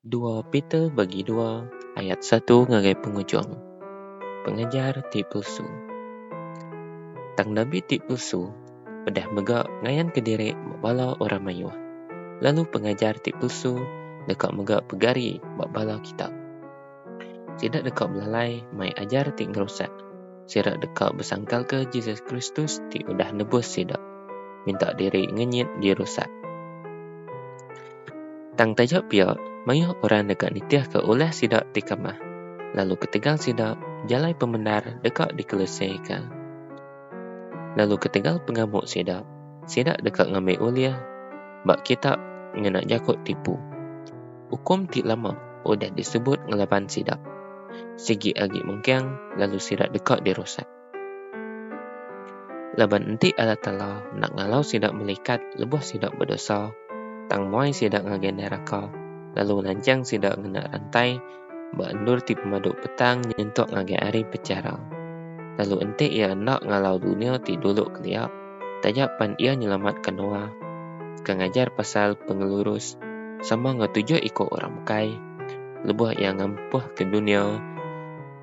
2 Peter bagi 2 ayat 1 ngagai pengujung. Pengajar ti palsu. Tang Nabi ti palsu pedah megak ngayan kediri bala orang mayuh. Lalu pengajar ti palsu dekat megak pegari bala kitab. Sidak dekat belalai mai ajar ti ngerusak. Sidak dekat bersangkal ke Jesus Kristus ti udah nebus sidak. Minta diri ngenyit dirusak. Tang tajak pia mayuh orang dekat nitiah ke ulah sidak ti kamah. Lalu ketegal sidak jalai pembenar dekat dikelesaikan. Lalu ketegal pengamuk sidak dekat ngambil uliah bak kita ngenak jakut tipu. Hukum ti lama udah disebut ngelaban sidak. Segi agi mengkiang lalu sidak dekat dirusak. Laban enti Allah Ta'ala nak ngalau sidak melikat lebuh sidak berdosa. Tang muai sidak ngagen neraka. Lalu lancang sidak ngenak rantai bak endur ti pemaduk petang nyentuk ngagen hari pecara. Lalu enti ia nak ngalau dunia ti dulu keliap. Tajak pan ia nyelamatkan Noah. Kengajar pasal pengelurus sama ngetujuh ikut orang Mekai. Lebuh ia ngampuh ke dunia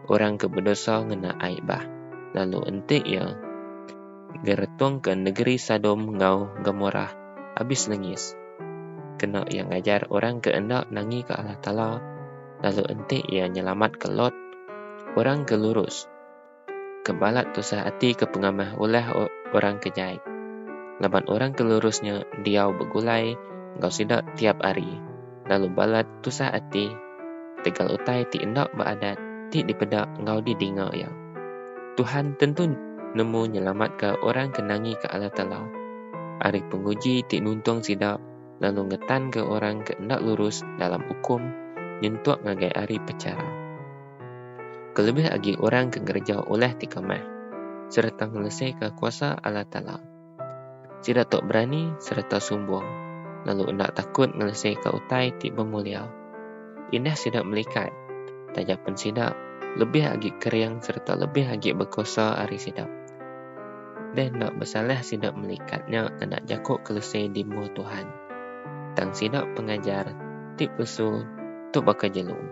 orang ke berdosa ngena aibah. Lalu enti ia geretung ke negeri Sadom ngau Gomorah habis lengis. Kena ia ngajar orang ke endak nangi ke Allah Ta'ala. Lalu enti ia nyelamat ke Lot orang ke lurus. Kebalat tusah hati ke pengamah oleh orang kejait. Laban orang kelurusnya diau begulai engkau sidak tiap hari. Lalu balat tusah hati tegal utai ti endak beradat ti dipedak engkau didinga ya. Tuhan tentu nemu nyelamat ke orang kenangi ke Allah Ta'ala. Hari penguji ti nuntung sidak lalu ngetan ke orang ke endak lurus dalam hukum nyentuak ngagai hari pecara. Kelebih agi orang ke gereja oleh ti kamah serta ngelesai ke kuasa Allah Ta'ala. Sidak tok berani serta sombong, lalu endak takut ngelesai ke utai ti bermulia. Indah sidak melikat, tajapan sidak lebih agi keriang serta lebih agi berkuasa hari sidak. Dan nak bersalah sidak melikatnya nak jakuk kelesai di muka Tuhan. Tang sidak pengajar ti palsu tu bakal jelung.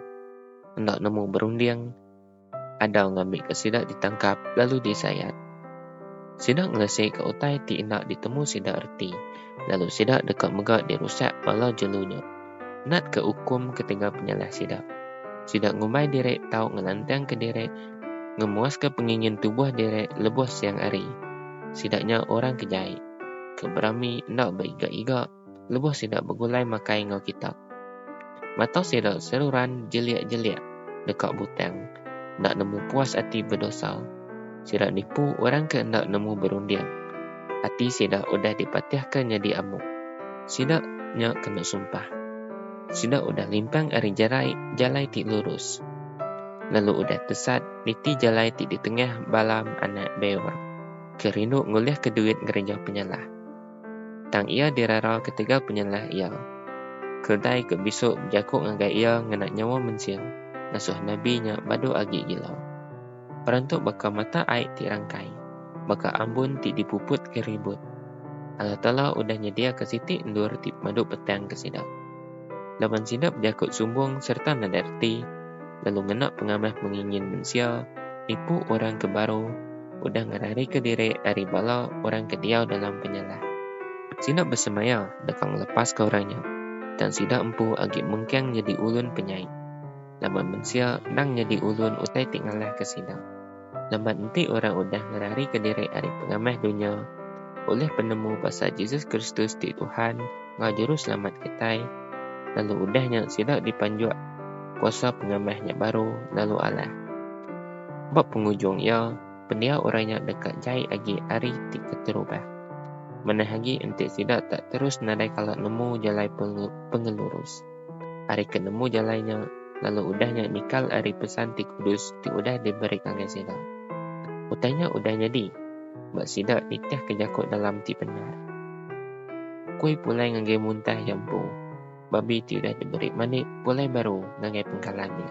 Endak nemu berunding, ada ngambil ke sidak ditangkap lalu disayat. Sidak ngelesai ke utai ti nak ditemu sidak erti. Lalu sidak dekat megak dirusak bala jelunya. Nak ke hukum ketiga penyalah sidak. Sidak ngumbai direk tau ngelantang ke direk. Ngemuas ke pengingin tubuh direk lebuh siang hari. Sidaknya orang kejait. Keberami nak beriga-iga. Lebuh sidak bergulai makai ngau kitab. Matau sidak seruran jeliak-jeliak dekat butang. Nak nemu puas hati berdosa. Sidak nipu orang ke hendak nemu berundiang. Hati sidak udah dipatihkan jadi amuk. Sidaknya kena sumpah. Sidak udah limpang hari jalai ti lurus. Lalu udah tesat niti jalai ti di tengah balam anak bewa. Kerindu nguliah ke duit gereja penyalah. Tang ia dirara ketiga penyalah ia. Kedai ke besok jakuk ngagai ia ngenak nyawa mensiang. Nasuh nabinya badu agi gilau. Perantuk baka mata air ti rangkai. Baka ambun ti dipuput ke ribut. Allah Ta'ala udah nyedia ke siti endur ti maduk petang ke sidak. Laban sidak jakut sumbung serta nadarti. Lalu ngenak pengamah mengingin mensia. Nipu orang ke baru. Udah ngarari ke diri dari bala orang ke diau dalam penyalah. Sidak bersemaya dekang lepas ke orangnya. Dan sidak empu agi mengkiang jadi ulun penyait. Laban mensia nang jadi ulun utai tinggalah ke sidak. Laban enti orang udah ngerari ke diri dari pengamah dunia oleh penemu pasal Jesus Kristus di Tuhan ngajuru selamat ketai. Lalu udahnya sidak dipanjuk kuasa pengamahnya baru lalu Allah. Bab pengujung ia pendia orangnya dekat jai agi hari ti keterubah. Menahagi enti sidak tak terus nadai kalau nemu jalai pengelurus. Hari kenemu jalainya lalu udahnya nikal hari pesan ti kudus ti udah diberi kangge sidak. Utanya udah jadi. Bak sidak nitiah kejakut dalam ti benar. Kui pulai ngagai muntah jampu. Babi ti udah diberi manik pulai baru ngagai pengkalannya.